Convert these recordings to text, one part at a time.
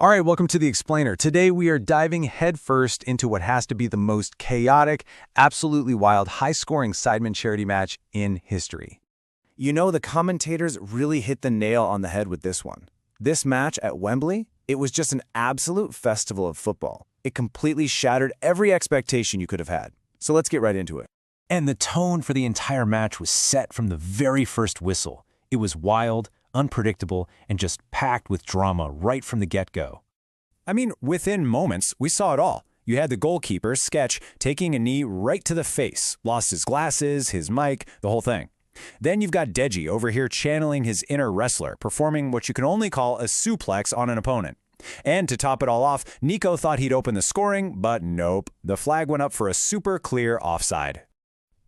All right, welcome to The Explainer. Today we are diving headfirst into what has to be the most chaotic, absolutely wild, high-scoring Sidemen Charity match in history. You know, the commentators really hit the nail on the head with this one. This match at Wembley, it was just an absolute festival of football. It completely shattered every expectation you could have had. So let's get right into it. And the tone for the entire match was set from the very first whistle. It was wild, unpredictable, and just packed with drama right from the get-go. I mean, within moments, we saw it all. You had the goalkeeper, Sketch, taking a knee right to the face, lost his glasses, his mic, the whole thing. Then you've got Deji over here channeling his inner wrestler, performing what you can only call a suplex on an opponent. And to top it all off, Niko thought he'd open the scoring, but nope. The flag went up for a super clear offside.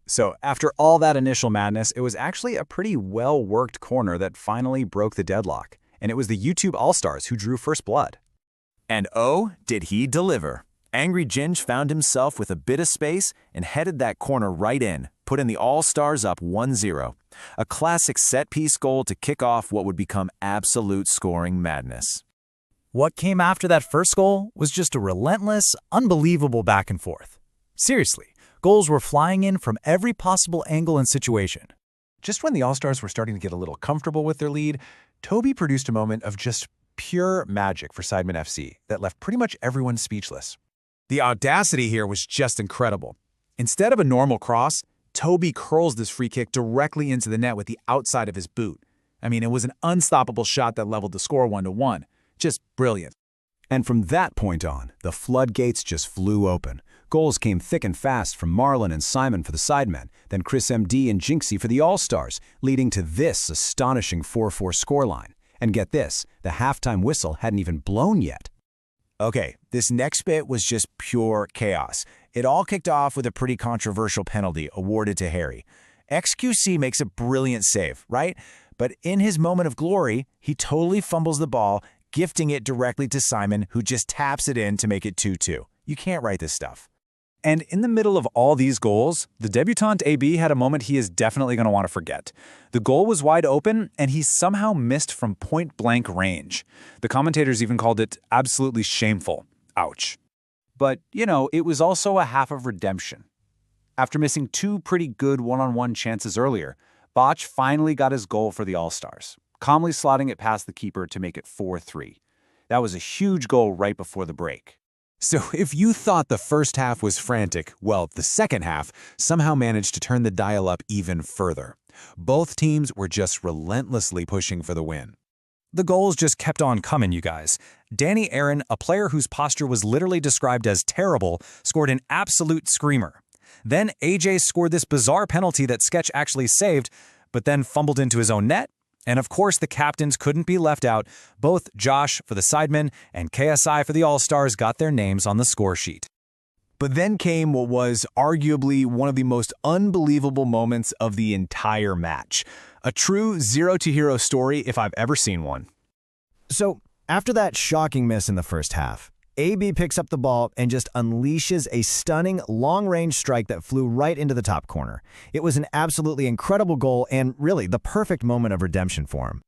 So after all that initial madness, it was actually a pretty well-worked corner that finally broke the deadlock. And it was the YouTube Allstars who drew first blood. And oh, did he deliver. Angry Ginge found himself with a bit of space and headed that corner right in, putting the All-Stars up 1-0. A classic set-piece goal to kick off what would become absolute scoring madness. What came after that first goal was just a relentless, unbelievable back and forth. Seriously, goals were flying in from every possible angle and situation. Just when the All-Stars were starting to get a little comfortable with their lead, Toby produced a moment of just pure magic for Sidemen FC that left pretty much everyone speechless. The audacity here was just incredible. Instead of a normal cross, Toby curls this free kick directly into the net with the outside of his boot. I mean, it was an unstoppable shot that leveled the score 1-1. Just brilliant. And from that point on, the floodgates just flew open. Goals came thick and fast from Marlon and Simon for the Sidemen, then Chris MD and Jinxie for the All-Stars, leading to this astonishing 4-4 scoreline. And get this, the halftime whistle hadn't even blown yet. Okay, this next bit was just pure chaos. It all kicked off with a pretty controversial penalty awarded to Harry. XQC makes a brilliant save, right? But in his moment of glory, he totally fumbles the ball, gifting it directly to Simon, who just taps it in to make it 2-2. You can't write this stuff. And in the middle of all these goals, the debutant AB had a moment he is definitely going to want to forget. The goal was wide open, and he somehow missed from point-blank range. The commentators even called it absolutely shameful. Ouch. But, you know, it was also a half of redemption. After missing two pretty good one-on-one chances earlier, Botch finally got his goal for the All-Stars, calmly slotting it past the keeper to make it 4-3. That was a huge goal right before the break. So if you thought the first half was frantic, well, the second half somehow managed to turn the dial up even further. Both teams were just relentlessly pushing for the win. The goals just kept on coming, you guys. Danny Aaron, a player whose posture was literally described as terrible, scored an absolute screamer. Then AJ scored this bizarre penalty that Sketch actually saved, but then fumbled into his own net. And of course, the captains couldn't be left out. Both Josh for the Sidemen and KSI for the All-Stars got their names on the score sheet. But then came what was arguably one of the most unbelievable moments of the entire match. A true zero-to-hero story if I've ever seen one. So, after that shocking miss in the first half, AB picks up the ball and just unleashes a stunning long-range strike that flew right into the top corner. It was an absolutely incredible goal and really the perfect moment of redemption for him.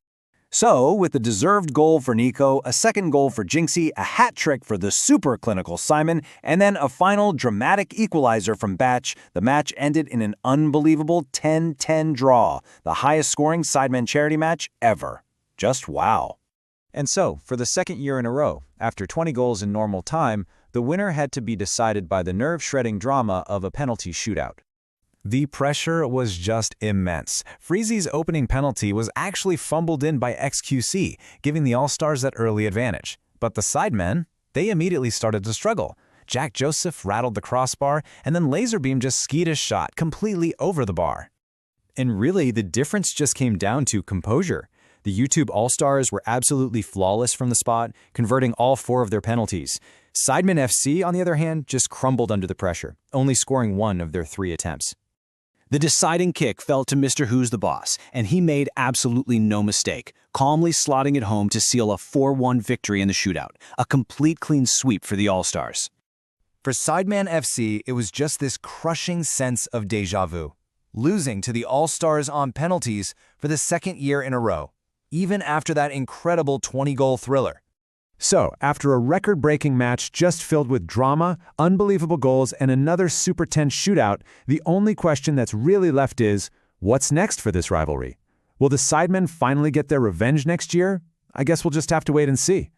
So, with the deserved goal for Niko, a second goal for Jinxie, a hat trick for the super clinical Simon, and then a final dramatic equalizer from Batch, the match ended in an unbelievable 10-10 draw, the highest scoring Sidemen Charity match ever. Just wow. And so, for the second year in a row, after 20 goals in normal time, the winner had to be decided by the nerve-shredding drama of a penalty shootout. The pressure was just immense. Freezy's opening penalty was actually fumbled in by XQC, giving the All-Stars that early advantage. But the Sidemen, they immediately started to struggle. Jack Joseph rattled the crossbar, and then Laserbeam just skied a shot completely over the bar. And really, the difference just came down to composure. The YouTube All-Stars were absolutely flawless from the spot, converting all 4 of their penalties. Sidemen FC, on the other hand, just crumbled under the pressure, only scoring 1 of their 3 attempts. The deciding kick fell to Mr. Who's the Boss, and he made absolutely no mistake, calmly slotting it home to seal a 4-1 victory in the shootout, a complete clean sweep for the All-Stars. For Sidemen FC, it was just this crushing sense of déjà vu, losing to the All-Stars on penalties for the second year in a row, even after that incredible 20-goal thriller. So, after a record-breaking match just filled with drama, unbelievable goals, and another super tense shootout, the only question that's really left is, what's next for this rivalry? Will the Sidemen finally get their revenge next year? I guess we'll just have to wait and see.